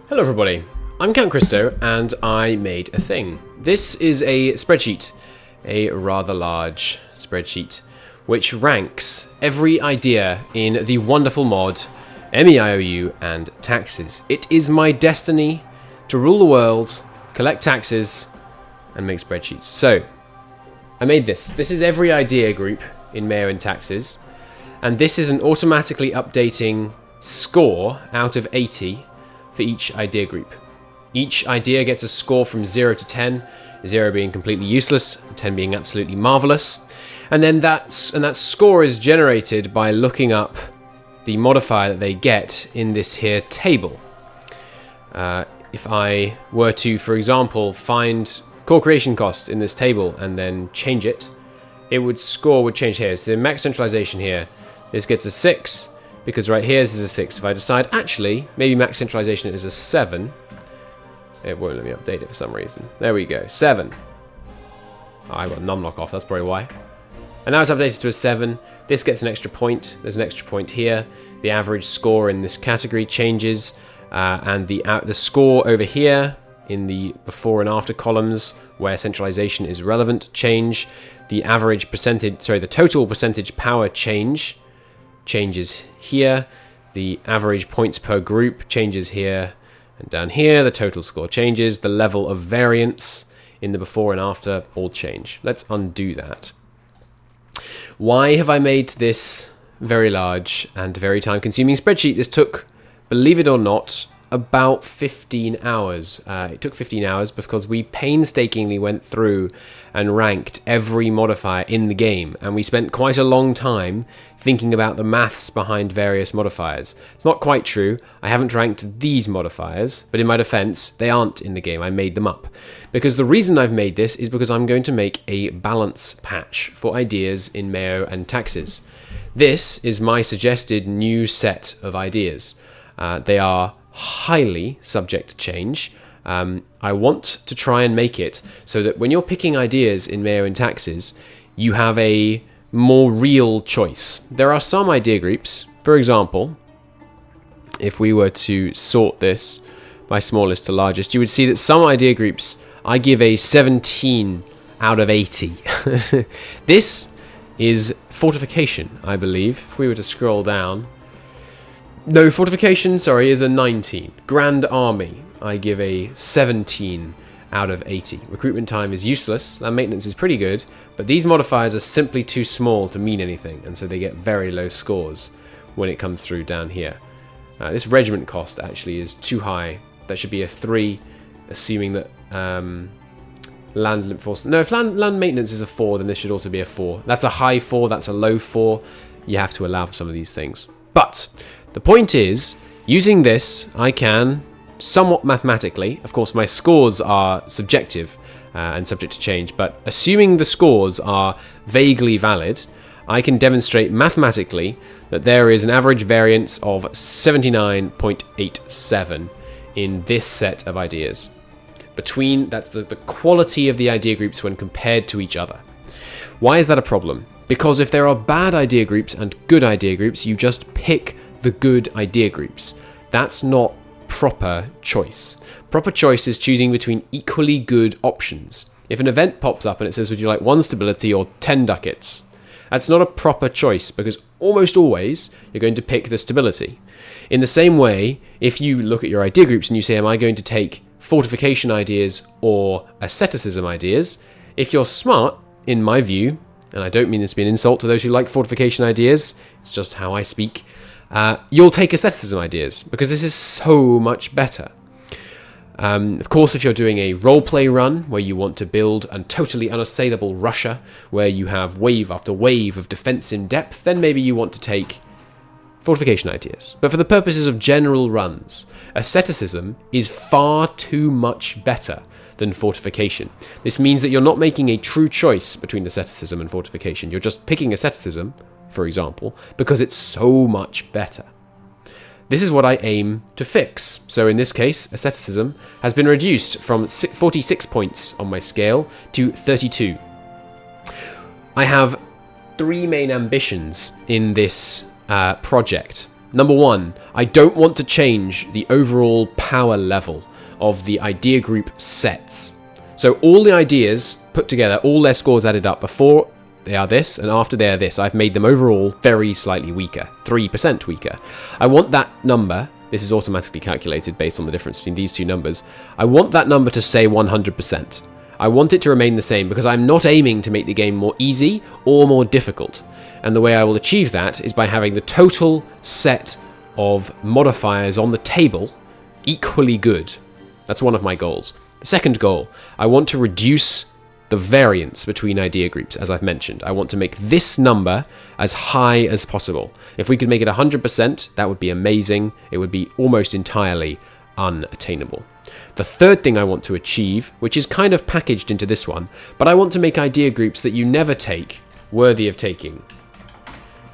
Hello everybody, I'm Count Christo and I made a thing. This is a spreadsheet, a rather large spreadsheet, which ranks every idea in the wonderful mod MEIOU&Taxes. It is my destiny to rule the world, collect taxes, and make spreadsheets. So, I made this. This is every idea group in MEIOU&Taxes, and this is an automatically updating score out of 80 for each idea group. Each idea gets a score from 0 to 10, 0 being completely useless, 10 being absolutely marvelous. And then that score is generated by looking up the modifier that they get in this here table. If I were to, for example, find core creation costs in this table and then change it, score would change here. So the max centralization here, this gets a 6. Because right here, this is a 6. If I decide, actually, maybe max centralization is a 7. It won't let me update it for some reason. There we go, 7. Oh, I got numlock off, that's probably why. And now it's updated to a 7. This gets an extra point. There's an extra point here. The average score in this category changes. And the score over here in the before and after columns where centralization is relevant change. The average percentage, the total percentage power changes here. The average points per group changes here, and down here the total score changes. The level of variance in the before and after all change. Let's undo that. Why have I made this very large and very time-consuming spreadsheet? This took, believe it or not, about 15 hours. It took 15 hours because we painstakingly went through and ranked every modifier in the game, and we spent quite a long time thinking about the maths behind various modifiers. It's not quite true. I haven't ranked these modifiers, but in my defense, they aren't in the game. I made them up. Because the reason I've made this is because I'm going to make a balance patch for ideas in MEIOU&Taxes. This is my suggested new set of ideas. They are highly subject to change. I want to try and make it so that when you're picking ideas in MEIOU&Taxes, you have a more real choice. There are some idea groups, for example, if we were to sort this by smallest to largest, you would see that some idea groups I give a 17 out of 80. This is fortification, I believe. If we were to scroll down, no, fortification, sorry, is a 19. Grand Army, I give a 17 out of 80. Recruitment time is useless. Land maintenance is pretty good, but these modifiers are simply too small to mean anything, and so they get very low scores when it comes through down here. This regiment cost actually is too high. That should be a 3, assuming that land enforcement. No, if land maintenance is a 4, then this should also be a 4. That's a high 4, that's a low 4. You have to allow for some of these things. But the point is, using this, I can, somewhat mathematically, of course my scores are subjective and subject to change, but assuming the scores are vaguely valid, I can demonstrate mathematically that there is an average variance of 79.87 in this set of ideas. That's the quality of the idea groups when compared to each other. Why is that a problem? Because if there are bad idea groups and good idea groups, you just pick the good idea groups. That's not proper choice. Proper choice is choosing between equally good options. If an event pops up and it says, would you like 1 stability or 10 ducats? That's not a proper choice because almost always you're going to pick the stability. In the same way, if you look at your idea groups and you say, am I going to take fortification ideas or asceticism ideas? If you're smart, in my view, and I don't mean this to be an insult to those who like fortification ideas, it's just how I speak, you'll take asceticism ideas because this is so much better. Of course, if you're doing a roleplay run where you want to build a totally unassailable Russia, where you have wave after wave of defense in depth, then maybe you want to take fortification ideas. But for the purposes of general runs, asceticism is far too much better than fortification. This means that you're not making a true choice between asceticism and fortification. You're just picking asceticism, for example, because it's so much better. This is what I aim to fix. So in this case, asceticism has been reduced from 46 points on my scale to 32. I have 3 main ambitions in this project. Number one, I don't want to change the overall power level of the idea group sets. So all the ideas put together, all their scores added up before they are this and after they are this, I've made them overall very slightly weaker, 3% weaker. I want that number, this is automatically calculated based on the difference between these two numbers, I want that number to say 100%. I want it to remain the same because I'm not aiming to make the game more easy or more difficult. And the way I will achieve that is by having the total set of modifiers on the table equally good. That's one of my goals. The second goal, I want to reduce the variance between idea groups, as I've mentioned. I want to make this number as high as possible. If we could make it 100%, that would be amazing. It would be almost entirely unattainable. The third thing I want to achieve, which is kind of packaged into this one, but I want to make idea groups that you never take worthy of taking.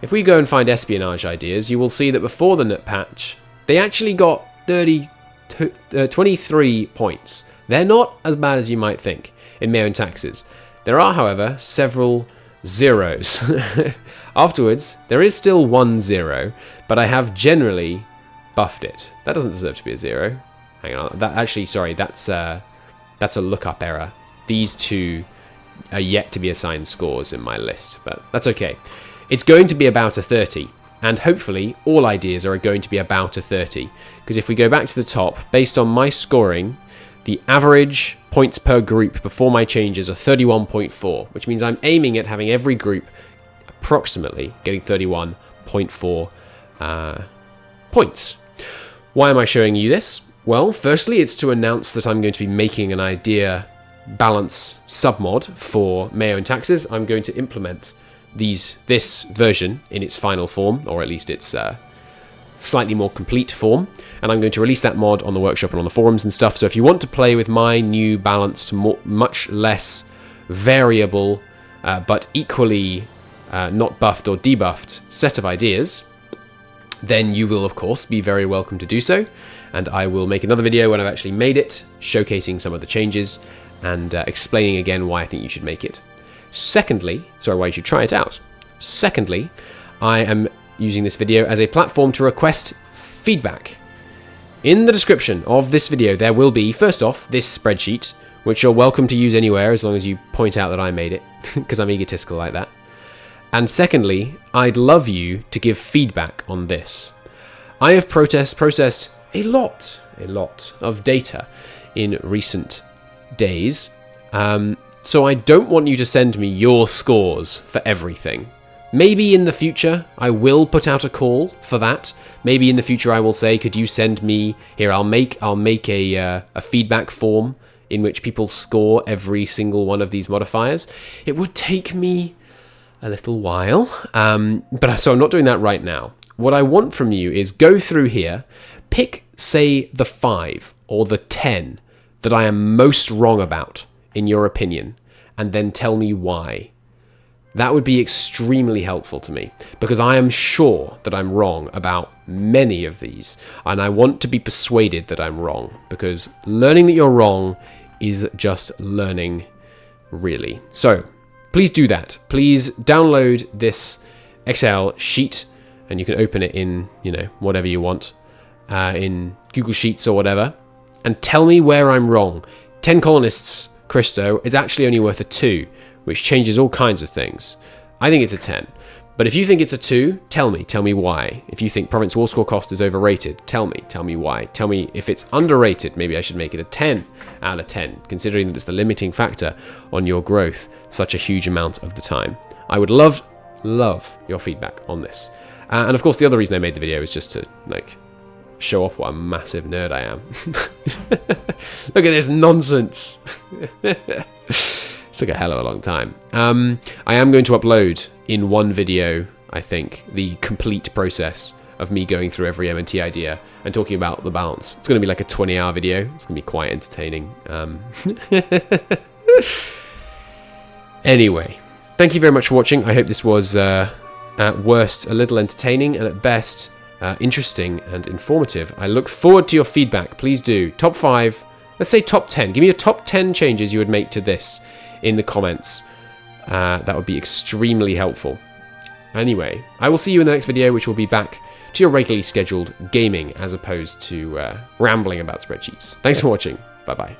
If we go and find espionage ideas, you will see that before the nut patch, they actually got 23 points. They're not as bad as you might think in MEIOU&Taxes. There are, however, several zeros. Afterwards, there is still 1 0, but I have generally buffed it. That doesn't deserve to be a 0. Hang on, that's a lookup error. These two are yet to be assigned scores in my list, but that's okay. It's going to be about a 30, and hopefully all ideas are going to be about a 30, because if we go back to the top, based on my scoring, the average points per group before my changes are 31.4, which means I'm aiming at having every group approximately getting 31.4 points. Why am I showing you this? Well, firstly, it's to announce that I'm going to be making an idea balance submod for MEIOU&Taxes. I'm going to implement this version in its final form, or at least its slightly more complete form, and I'm going to release that mod on the workshop and on the forums and stuff. So if you want to play with my new balanced, much less variable, but equally not buffed or debuffed set of ideas, then you will of course be very welcome to do so, and I will make another video when I've actually made it, showcasing some of the changes and explaining again why I think you should make it. Secondly, why you should try it out. Secondly, I am using this video as a platform to request feedback. In the description of this video, there will be, first off, this spreadsheet, which you're welcome to use anywhere as long as you point out that I made it, because I'm egotistical like that. And secondly, I'd love you to give feedback on this. I have processed a lot of data in recent days, so I don't want you to send me your scores for everything. Maybe in the future I will put out a call for that. Maybe in the future I will say, could you send me here? I'll make a feedback form in which people score every single one of these modifiers. It would take me a little while, so I'm not doing that right now. What I want from you is go through here, pick, say, the 5 or the 10 that I am most wrong about, in your opinion, and then tell me why. That would be extremely helpful to me, because I am sure that I'm wrong about many of these, and I want to be persuaded that I'm wrong, because learning that you're wrong is just learning, really. So please do that. Please download this Excel sheet, and you can open it in, whatever you want, in Google Sheets or whatever, and tell me where I'm wrong. 10 colonists, Christo, is actually only worth a 2, which changes all kinds of things. I think it's a 10. But if you think it's a 2, tell me why. If you think Province War Score Cost is overrated, tell me why. Tell me if it's underrated, maybe I should make it a 10 out of 10, considering that it's the limiting factor on your growth such a huge amount of the time. I would love your feedback on this. And of course, the other reason I made the video is just to, show off what a massive nerd I am. Look at this nonsense. It took a hell of a long time. I am going to upload in one video, I think, the complete process of me going through every M&T idea and talking about the balance. It's going to be like a 20-hour video. It's going to be quite entertaining. Anyway, thank you very much for watching. I hope this was, at worst, a little entertaining, and at best, interesting and informative. I look forward to your feedback. Please do. Top 5, let's say top 10. Give me your top 10 changes you would make to this in the comments. That would be extremely helpful. Anyway, I will see you in the next video, which will be back to your regularly scheduled gaming as opposed to rambling about spreadsheets. Thanks for watching. Bye-bye.